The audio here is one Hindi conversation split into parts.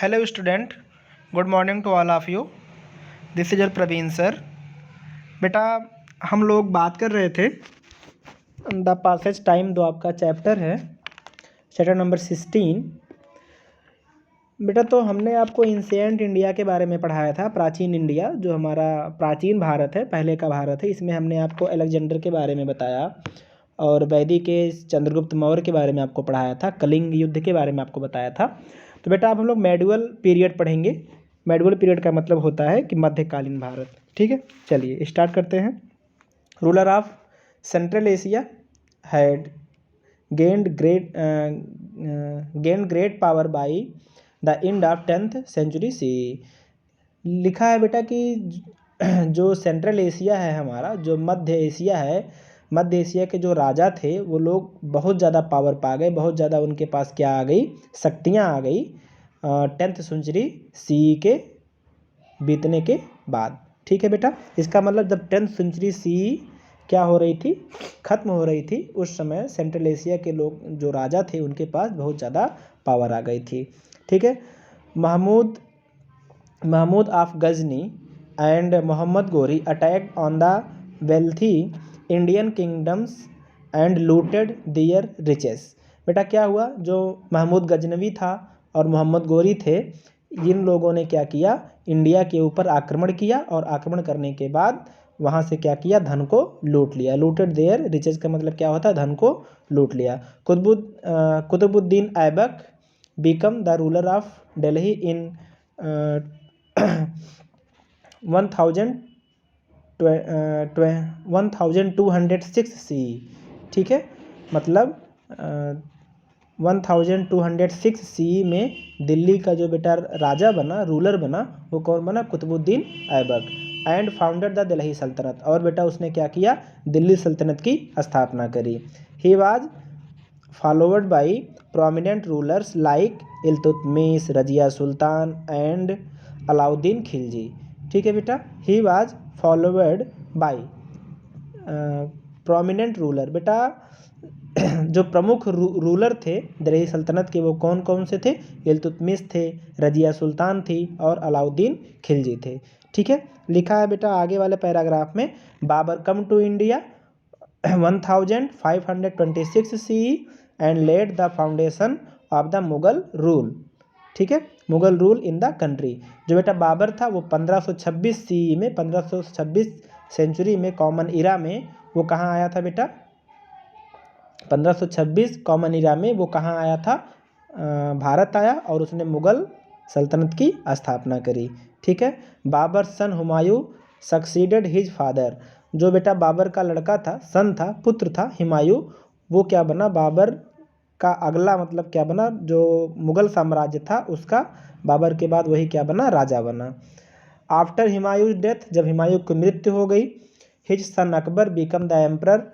Hello student, good morning to all of you. This is your Praveen sir. बेटा हम लोग बात कर रहे थे द पासेज टाइम, जो आपका चैप्टर है चैप्टर नंबर 16. बेटा तो हमने आपको इंसिएंट इंडिया के बारे में पढ़ाया था, प्राचीन इंडिया जो हमारा प्राचीन भारत है, पहले का भारत है. इसमें हमने आपको अलेक्जेंडर के बारे में बताया और वैदिक के चंद्रगुप्त मौर्य के बारे में आपको पढ़ाया था, कलिंग युद्ध के बारे में आपको बताया था. तो बेटा अब हम लोग मेडिवल पीरियड पढ़ेंगे. मेडिवल पीरियड का मतलब होता है कि मध्यकालीन भारत. ठीक है, चलिए स्टार्ट करते हैं. Ruler of Central Asia had gained great power by the end of 10th century C. लिखा है बेटा कि जो सेंट्रल एशिया है हमारा, जो मध्य एशिया है, मध्य एशिया के जो राजा थे वो लोग बहुत ज़्यादा पावर पा गए, बहुत ज़्यादा उनके पास क्या आ गई, शक्तियाँ आ गई 10th सेंचुरी सी के बीतने के बाद. ठीक है बेटा, इसका मतलब जब 10th सेंचुरी सी क्या हो रही थी, ख़त्म हो रही थी, उस समय सेंट्रल एशिया के लोग जो राजा थे उनके पास बहुत ज़्यादा पावर आ गई थी. ठीक है, Mahmud of Ghazni and Mohammad Ghori attacked on the wealthy Indian kingdoms and looted their riches. बेटा क्या हुआ, जो महमूद गजनवी था और मोहम्मद गोरी थे, इन लोगों ने क्या किया, इंडिया के ऊपर आक्रमण किया और आक्रमण करने के बाद वहाँ से क्या किया, धन को लूट लिया. लूटेड देयर रिचेस का मतलब क्या होता है, धन को लूट लिया. Qutubuddin Aibak became the ruler of Delhi in 1206 C. ठीक है, मतलब 1206 सी में दिल्ली का जो बेटा राजा बना, रूलर बना, वो कौन बना, Qutubuddin Aibak. And founded the Delhi sultanate, और बेटा उसने क्या किया, दिल्ली सल्तनत की स्थापना करी. He was followed by prominent rulers like Iltutmish, Razia Sultan and Alauddin Khilji. ठीक है बेटा, he was followed by prominent ruler. बेटा जो प्रमुख रूलर थे दिल्ली सल्तनत के वो कौन कौन से थे, इल्तुतमिश थे, रजिया सुल्तान थी और अलाउद्दीन खिलजी थे. ठीक है, लिखा है बेटा आगे वाले पैराग्राफ में, Babur come to India 1526 C and led the foundation of the Mughal rule. ठीक है, Mughal rule in the country. जो बेटा बाबर था वो 1526 सी में, 1526 सेंचुरी में, कॉमन इरा में वो कहाँ आया था बेटा, 1526 कॉमन इरा में वो कहाँ आया था, भारत आया और उसने मुगल सल्तनत की स्थापना करी. ठीक है, बाबर सन हुमायूं सक्सीडेड हिज फादर. जो बेटा बाबर का लड़का था, सन था, पुत्र था हुमायूं, वो क्या बना, बाबर का अगला मतलब क्या बना, जो मुगल साम्राज्य था उसका बाबर के बाद वही क्या बना, राजा बना. आफ्टर हुमायूं डेथ, जब हुमायूं की मृत्यु हो गई, his son Akbar become the emperor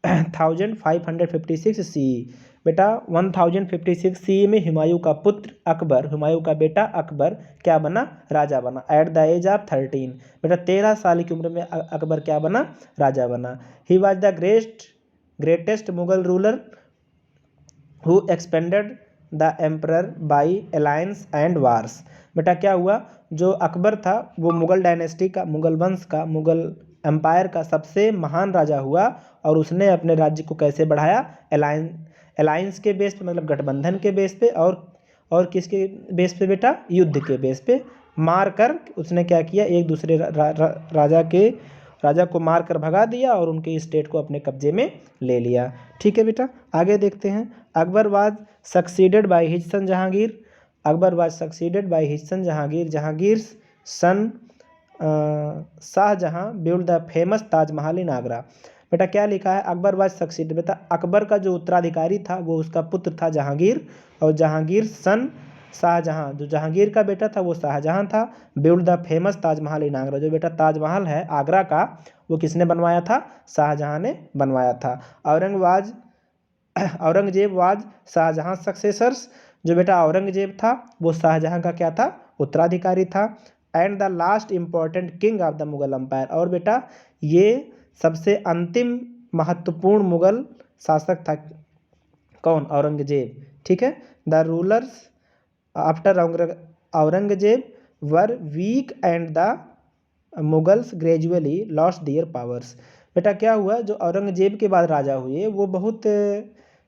1556 सी. बेटा 1056 सी में हुमायूं का पुत्र अकबर, हुमायूं का बेटा अकबर क्या बना, राजा बना. एट द एज ऑफ 13, बेटा 13 साल की उम्र में अकबर क्या बना, राजा बना. He was the greatest Mughal ruler who expanded the emperor by alliance and wars. बेटा क्या हुआ, जो अकबर था वो मुगल डायनेस्टी का, मुगल वंश का, मुगल एम्पायर का सबसे महान राजा हुआ और उसने अपने राज्य को कैसे बढ़ाया, अलायंस के बेस पे, मतलब गठबंधन के बेस पे, और किसके बेस पे बेटा, युद्ध के बेस पे. मार कर उसने क्या किया, एक दूसरे राजा को मार कर भगा दिया और उनके स्टेट को अपने कब्जे में ले लिया. ठीक है बेटा, आगे देखते हैं. Akbar was succeeded by his son Jahangir. Akbar was succeeded by his son Jahangir. Jahangir son Shahjahan build the famous Taj Mahal in Agra. बेटा क्या लिखा है, अकबर वाज सक्सीडेड. बेटा अकबर का जो उत्तराधिकारी था वो उसका पुत्र था जहांगीर, और जहांगीर सन शाहजहां, जो जहांगीर का बेटा था वो शाहजहां था. Build the famous Taj Mahal in Agra. जो बेटा ताजमहल है आगरा का वो किसने बनवाया था, शाहजहां ने बनवाया था. Aurangzeb was Shahjahan successors. जो बेटा औरंगजेब था वो शाहजहां का क्या था, उत्तराधिकारी था. And the last important king of the Mughal empire. और बेटा ये सबसे अंतिम महत्वपूर्ण मुगल शासक था कौन, औरंगजेब. ठीक है, the rulers after Aurangzeb were weak and the Mughals gradually lost their powers. बेटा क्या हुआ, जो औरंगजेब के बाद राजा हुए वो बहुत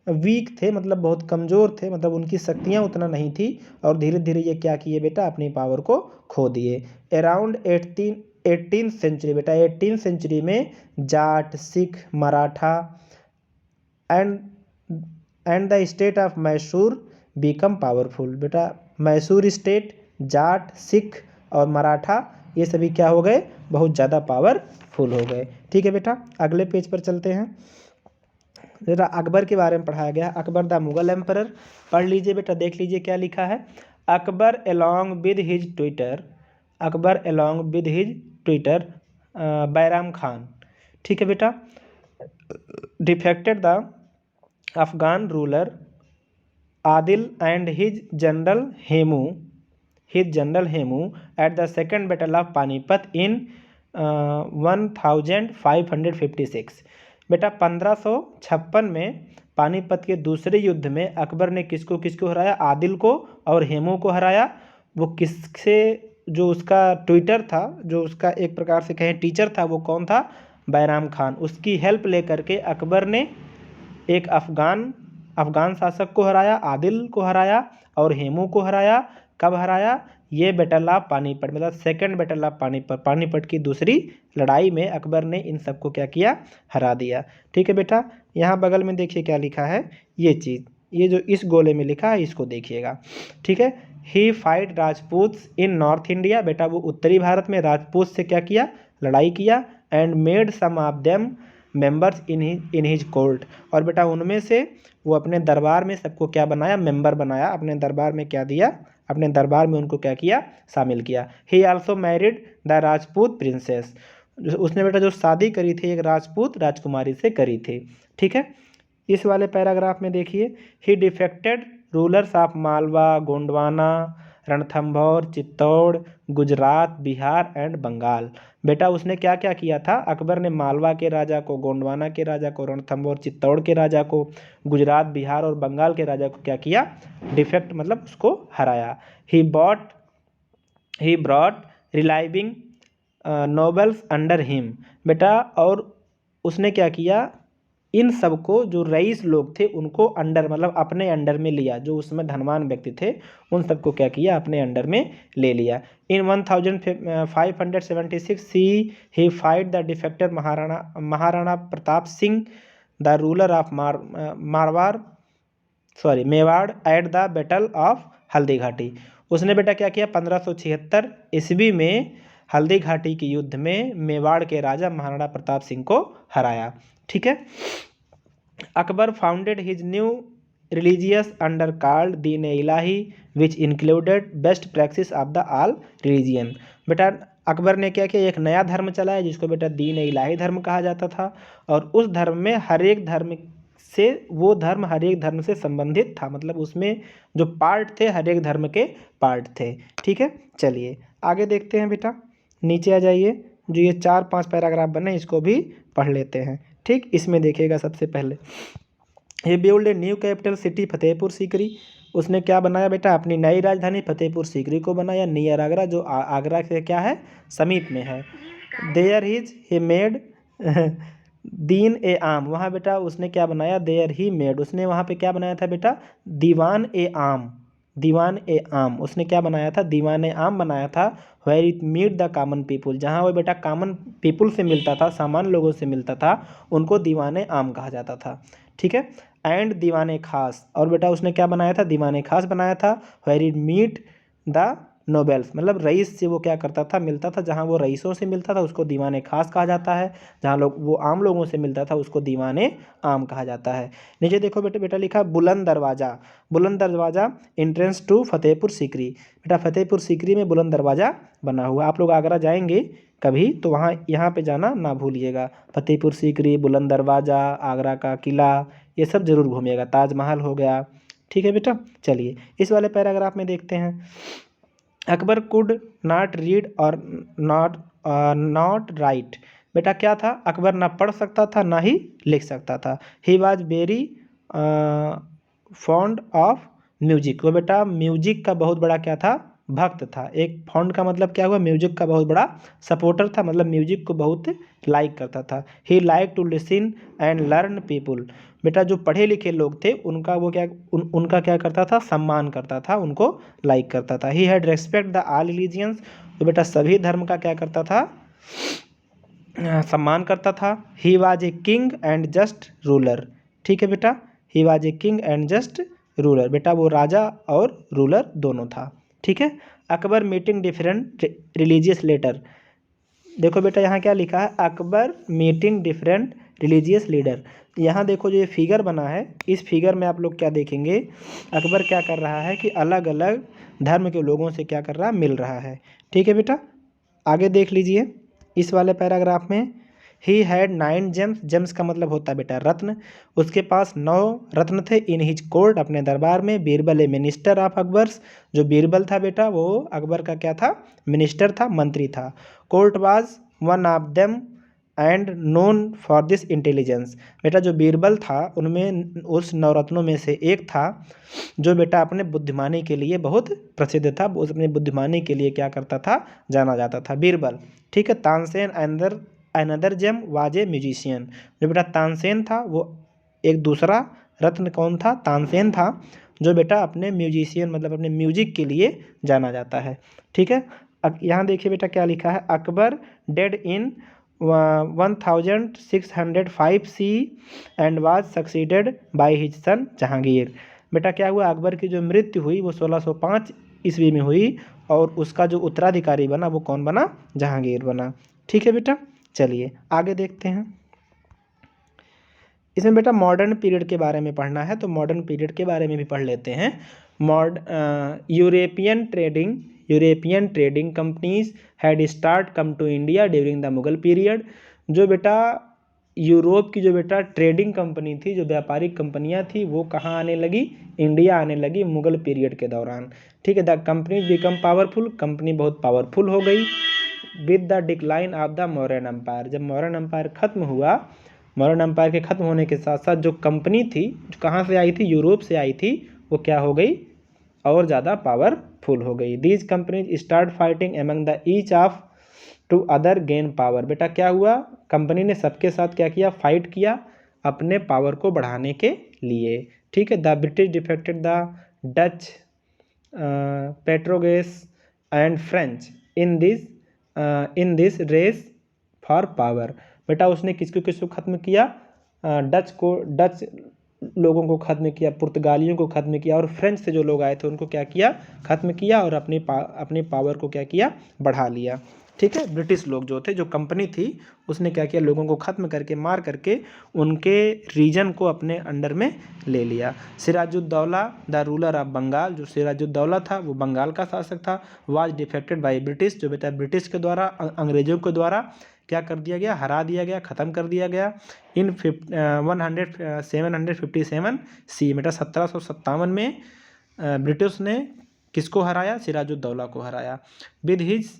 वीक थे, मतलब बहुत कमज़ोर थे, मतलब उनकी शक्तियाँ उतना नहीं थी, और धीरे धीरे ये क्या किए बेटा, अपनी पावर को खो दिए। अराउंड 18th सेंचुरी बेटा, 18th सेंचुरी में Jat, Sikh, Maratha and the state of Mysore become powerful. बेटा मैसूर स्टेट, जाट, सिख और मराठा ये सभी क्या हो गए, बहुत ज़्यादा पावरफुल हो गए। ठीक है बेटा, अगले पेज पर चलते हैं। बेटा अकबर के बारे में पढ़ाया गया, अकबर द मुगल एम्परर। पढ़ लीजिए बेटा, देख लीजिए क्या लिखा है। Akbar along with his tutor, Akbar along with his tutor Bairam Khan. ठीक है बेटा, defeated the Afghan ruler Adil and his general Hemu at the second battle of Panipat in 1556। बेटा 1556 में पानीपत के दूसरे युद्ध में अकबर ने किसको किसको हराया, आदिल को और हेमू को हराया। वो किससे, जो उसका ट्विटर था, जो उसका एक प्रकार से कहें टीचर था, वो कौन था, बैराम खान। उसकी हेल्प लेकर के अकबर ने एक अफगान शासक को हराया, आदिल को हराया और हेमू को हराया। कब हराया, ये बैटल ऑफ पानीपत, मतलब सेकंड बैटल ऑफ पानीपत की दूसरी लड़ाई में अकबर ने इन सबको क्या किया, हरा दिया। ठीक है बेटा, यहाँ बगल में देखिए क्या लिखा है, ये चीज़, ये जो इस गोले में लिखा है इसको देखिएगा। ठीक है, ही फाइट राजपूत इन नॉर्थ इंडिया। बेटा वो उत्तरी भारत में राजपूत से क्या किया, लड़ाई किया। And made some of them members in his court. और बेटा उनमें से वो अपने दरबार में सबको क्या बनाया, मेंबर बनाया, अपने दरबार में क्या दिया, अपने दरबार में उनको क्या किया, शामिल किया। ही also married the Rajput princess. उसने बेटा जो शादी करी थी एक राजपूत राजकुमारी से करी थी। ठीक है, इस वाले पैराग्राफ में देखिए, he defeated rulers of Malwa, Gondwana, Ranthambore, Chittor, Gujarat, Bihar and Bengal. बेटा उसने क्या क्या किया था, अकबर ने मालवा के राजा को, गोंडवाना के राजा को, रणथंभौर चित्तौड़ के राजा को, गुजरात, बिहार और बंगाल के राजा को क्या किया, डिफेक्ट मतलब उसको हराया। ही ब्रॉट रिलाइविंग नोबल्स अंडर हिम। बेटा और उसने क्या किया, इन सबको जो रईस लोग थे उनको अंडर मतलब अपने अंडर में लिया, जो उसमें धनवान व्यक्ति थे उन सबको क्या किया, अपने अंडर में ले लिया। In 1576 he fight the defector Maharana Pratap Singh the ruler of Mewar at the battle of Haldi Ghati. उसने बेटा क्या किया, 1576 ईस्वी में हल्दी घाटी के युद्ध में मेवाड़ के राजा महाराणा प्रताप सिंह को हराया। ठीक है, Akbar founded his new religious order called Din e Ilahi which included best practice of the all religion. बेटा अकबर ने क्या किया, एक नया धर्म चलाया जिसको बेटा दीन ए इलाही धर्म कहा जाता था, और उस धर्म में हर एक धर्म से संबंधित था, मतलब उसमें जो पार्ट थे हर एक धर्म के पार्ट थे। ठीक है, चलिए आगे देखते हैं बेटा, नीचे आ जाइए, जो ये 4-5 पैराग्राफ बने इसको भी पढ़ लेते हैं। ठीक, इसमें देखिएगा सबसे पहले, ये build a new capital city Fatehpur Sikri. उसने क्या बनाया बेटा, अपनी नई राजधानी फतेहपुर सीकरी को बनाया, नियर आगरा, जो आगरा से क्या है, समीप में है। देयर ही मेड दीन ए आम। वहाँ बेटा उसने क्या बनाया, देयर ही मेड, उसने वहाँ पे क्या बनाया था बेटा, दीवान ए आम। उसने क्या बनाया था, दीवान ए आम बनाया था। Where it meet the common people, जहाँ वो बेटा कॉमन पीपुल से मिलता था, सामान्य लोगों से मिलता था, उनको दीवान ए आम कहा जाता था। ठीक है, एंड दीवाने खास, और बेटा उसने क्या बनाया था, दीवाने खास बनाया था। Where it meet the nobles, मतलब रईस से वो क्या करता था, मिलता था, जहाँ वो रईसों से मिलता था उसको दीवाने खास कहा जाता है, जहाँ वो आम लोगों से मिलता था उसको दीवाने आम कहा जाता है। नीचे देखो बेटा लिखा बुलंद दरवाज़ा एंट्रेंस टू फतेहपुर सीकरी। बेटा फतेहपुर सीकरी में बुलंद दरवाज़ा बना हुआ, आप लोग आगरा जाएंगे कभी तो वहाँ यहाँ पे जाना ना भूलिएगा। फतेहपुर सीकरी, बुलंद दरवाज़ा, आगरा का किला, ये सब जरूर घूमिएगा, ताजमहल हो गया। ठीक है बेटा, चलिए इस वाले पैराग्राफ में देखते हैं। अकबर कुड नॉट रीड और नॉट राइट। बेटा क्या था, अकबर ना पढ़ सकता था ना ही लिख सकता था। He was very fond of music, वो बेटा म्यूजिक का बहुत बड़ा क्या था, भक्त था। एक फॉन्ड का मतलब क्या हुआ, म्यूजिक का बहुत बड़ा सपोर्टर था, मतलब म्यूजिक को बहुत लाइक करता था। He like to listen and learn people, बेटा जो पढ़े लिखे लोग थे उनका वो क्या उनका क्या करता था, सम्मान करता था, उनको लाइक करता था। He had respect the all religions, तो बेटा सभी धर्म का क्या करता था, सम्मान करता था। He was a king and just ruler, ठीक है बेटा, he was a king and just ruler, बेटा वो राजा और रूलर दोनों था, ठीक है। Akbar meeting different religious leader, देखो बेटा यहाँ क्या लिखा है, Akbar meeting different religious leader. यहाँ देखो जो ये फिगर बना है, इस फिगर में आप लोग क्या देखेंगे, अकबर क्या कर रहा है कि अलग अलग धर्म के लोगों से क्या कर रहा है, मिल रहा है, ठीक है बेटा। आगे देख लीजिए इस वाले पैराग्राफ में, ही हैड 9 जेम्स, जेम्स का मतलब होता है बेटा रत्न, उसके पास 9 रत्न थे। इन हिज कोर्ट, अपने दरबार में। बीरबल ए मिनिस्टर ऑफ अकबर्स, जो बीरबल था बेटा वो अकबर का क्या था, मिनिस्टर था, मंत्री था। Court was one of them and known for this intelligence, बेटा जो बीरबल था उनमें उस नवरत्नों में से एक था जो बेटा अपने बुद्धिमानी के लिए बहुत प्रसिद्ध था, उस अपने बुद्धिमानी के लिए क्या करता था, जाना जाता था, बीरबल, ठीक है। Tansen another gem was a musician, जो बेटा तानसेन था वो एक दूसरा रत्न कौन था, तानसेन था, जो बेटा अपने म्यूजिशियन मतलब अपने म्यूजिक के लिए जाना जाता है, ठीक है। यहाँ देखिए बेटा क्या लिखा है, Akbar died in 1605 C and was succeeded by his son Jahangir, बेटा क्या हुआ, अकबर की जो मृत्यु हुई वो 1605 ईस्वी में हुई और उसका जो उत्तराधिकारी बना वो कौन बना, जहांगीर बना, ठीक है बेटा। चलिए आगे देखते हैं, इसमें बेटा मॉडर्न पीरियड के बारे में पढ़ना है तो मॉडर्न पीरियड के बारे में भी पढ़ लेते हैं। European trading companies had start come to India during the Mughal period, जो बेटा यूरोप की जो बेटा ट्रेडिंग कंपनी थी, जो व्यापारिक कंपनियां थी वो कहाँ आने लगी, इंडिया आने लगी मुगल पीरियड के दौरान, ठीक है। The company become powerful, company बहुत पावरफुल हो गई। With the decline of the Mauryan empire, जब मौर्यन एम्पायर खत्म हुआ, मौर्यन एम्पायर के खत्म होने के साथ साथ जो कंपनी थी जो कहाँ से आई थी, यूरोप से आई थी, वो क्या हो गई, और ज़्यादा पावरफुल हो गई। These companies start fighting among the each of to other gain power, बेटा क्या हुआ, कंपनी ने सबके साथ क्या किया, फाइट किया अपने पावर को बढ़ाने के लिए, ठीक है। The British defeated the Dutch, Portuguese and French in this race for power, बेटा उसने किसको किसको खत्म किया, डच लोगों को खत्म किया, पुर्तगालियों को खत्म किया और फ्रेंच से जो लोग आए थे उनको क्या किया, खत्म किया और अपनी पावर को क्या किया, बढ़ा लिया, ठीक है। ब्रिटिश लोग जो थे, जो कंपनी थी उसने क्या किया, लोगों को खत्म करके मार करके उनके रीजन को अपने अंडर में ले लिया। Sirajuddaula the ruler of Bengal, जो सिराजुद्दौला था वो बंगाल का शासक था। वाज डिफेक्टेड बाय ब्रिटिश, जो बेटा ब्रिटिश के द्वारा, अंग्रेजों के द्वारा क्या कर दिया गया, हरा दिया गया, ख़त्म कर दिया गया। इन 757 सी, बेटा 1757 में ब्रिटिश ने किसको हराया, सिराजुद्दौला को हराया। With his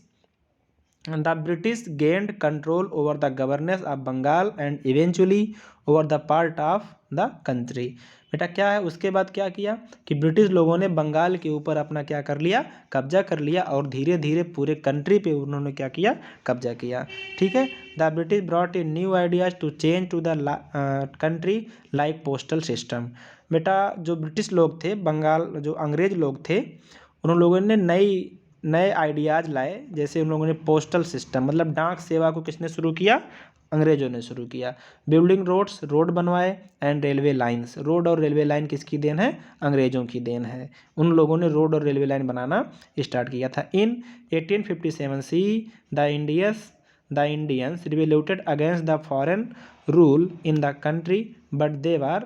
the British gained control over the governance of Bengal and eventually over the part of the country, बेटा क्या है, उसके बाद क्या किया कि ब्रिटिश लोगों ने बंगाल के ऊपर अपना क्या कर लिया, कब्जा कर लिया और धीरे धीरे पूरे कंट्री पे उन्होंने क्या किया, कब्जा किया, ठीक है। The British brought in new ideas to change to the country like postal system, बेटा जो ब्रिटिश लोग थे, बंगाल जो अंग्रेज लोग थे, उन लोगों ने नए आइडियाज़ लाए, जैसे उन लोगों ने पोस्टल सिस्टम मतलब डाक सेवा को किसने शुरू किया, अंग्रेजों ने शुरू किया। बिल्डिंग रोड्स, रोड बनवाए एंड रेलवे लाइंस, रोड और रेलवे लाइन किसकी देन है, अंग्रेजों की देन है, उन लोगों ने रोड और रेलवे लाइन बनाना स्टार्ट किया था। इन 1857 see the Indians revolted against the foreign rule in the country but they were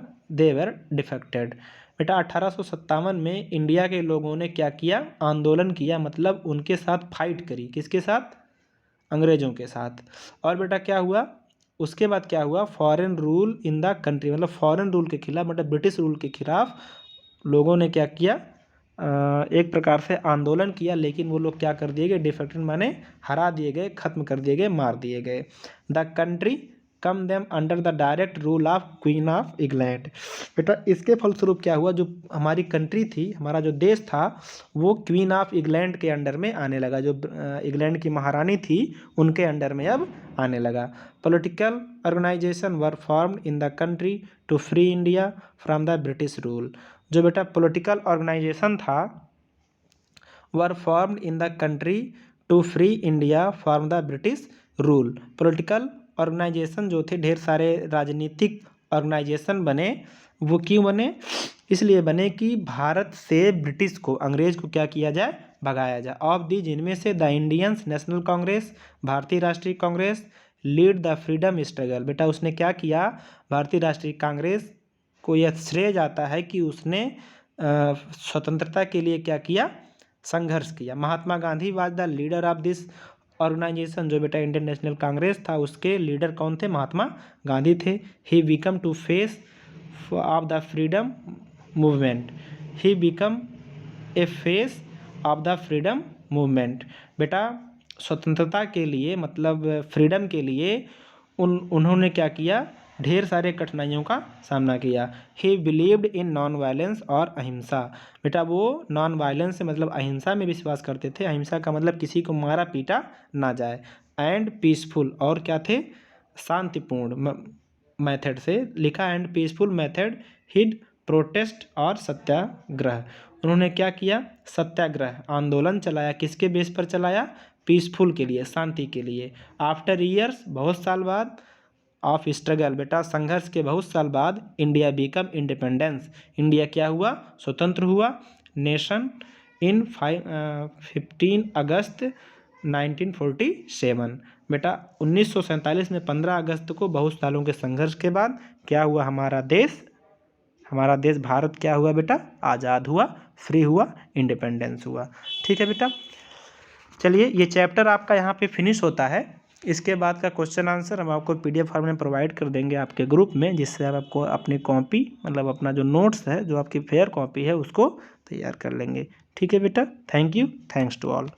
defected, बेटा 1857 में इंडिया के लोगों ने क्या किया, आंदोलन किया, मतलब उनके साथ फाइट करी, किसके साथ, अंग्रेजों के साथ। और बेटा क्या हुआ, उसके बाद क्या हुआ, foreign rule in the country, मतलब फॉरेन रूल के खिलाफ, मतलब ब्रिटिश रूल के खिलाफ लोगों ने क्या किया, एक प्रकार से आंदोलन किया, लेकिन वो लोग क्या कर दिए गए, डिफेक्टेड माने हरा दिए गए, खत्म कर दिए गए, मार दिए गए। The come them under the direct rule of queen of England. बेटा इसके फलस्वरूप क्या हुआ, जो हमारी कंट्री थी, हमारा जो देश था, वो क्वीन ऑफ इंग्लैंड के अंडर में आने लगा। जो इंग्लैंड की महारानी थी उनके अंडर में अब आने लगा। Political organisation were formed in the country to free India from the British rule. जो बेटा पॉलिटिकल ऑर्गेनाइजेशन था were formed in the country to free India from the British rule. Political organisation जो थे, ढेर सारे राजनीतिक ऑर्गेनाइजेशन बने। वो क्यों बने? इसलिए बने कि भारत से ब्रिटिश को, अंग्रेज को क्या किया जाए, भगाया जाए। ऑफ दी जिनमें से द इंडियंस नेशनल कांग्रेस, भारतीय राष्ट्रीय Congress, lead the freedom struggle. बेटा उसने क्या किया, भारतीय राष्ट्रीय कांग्रेस को यह श्रेय जाता है कि उसने स्वतंत्रता के लिए क्या किया, संघर्ष किया। Mahatma Gandhi was the leader of this organisation. जो बेटा इंडियन नेशनल कांग्रेस था उसके लीडर कौन थे, महात्मा गांधी थे। He become to face of the freedom movement. He become a face of the freedom movement. बेटा स्वतंत्रता के लिए, मतलब फ्रीडम के लिए उन्होंने क्या किया, ढेर सारे कठिनाइयों का सामना किया। ही बिलीव्ड इन नॉन वायलेंस और अहिंसा। बेटा वो नॉन वायलेंस से मतलब अहिंसा में विश्वास करते थे। अहिंसा का मतलब किसी को मारा पीटा ना जाए। एंड पीसफुल, और क्या थे, शांतिपूर्ण मेथड से लिखा। And peaceful method hid protest और सत्याग्रह। उन्होंने क्या किया, सत्याग्रह आंदोलन चलाया। किसके बेस पर चलाया, पीसफुल के लिए, शांति के लिए। आफ्टर ईयर्स, बहुत साल बाद, ऑफ स्ट्रगल, बेटा संघर्ष के बहुत साल बाद, इंडिया बिकम इंडिपेंडेंस, इंडिया क्या हुआ, स्वतंत्र हुआ। नेशन इन 15 अगस्त 1947। बेटा 1947 में 15 अगस्त को बहुत सालों के संघर्ष के बाद क्या हुआ, हमारा देश भारत क्या हुआ बेटा, आज़ाद हुआ, फ्री हुआ, इंडिपेंडेंस हुआ। ठीक है बेटा, चलिए ये चैप्टर आपका यहाँ पे फिनिश होता है। इसके बाद का क्वेश्चन आंसर हम आपको PDF फॉर्म में प्रोवाइड कर देंगे आपके ग्रुप में, जिससे आप आपको अपनी कॉपी, मतलब अपना जो नोट्स है, जो आपकी फेयर कॉपी है, उसको तैयार कर लेंगे। ठीक है बेटा, thank you, thanks to all.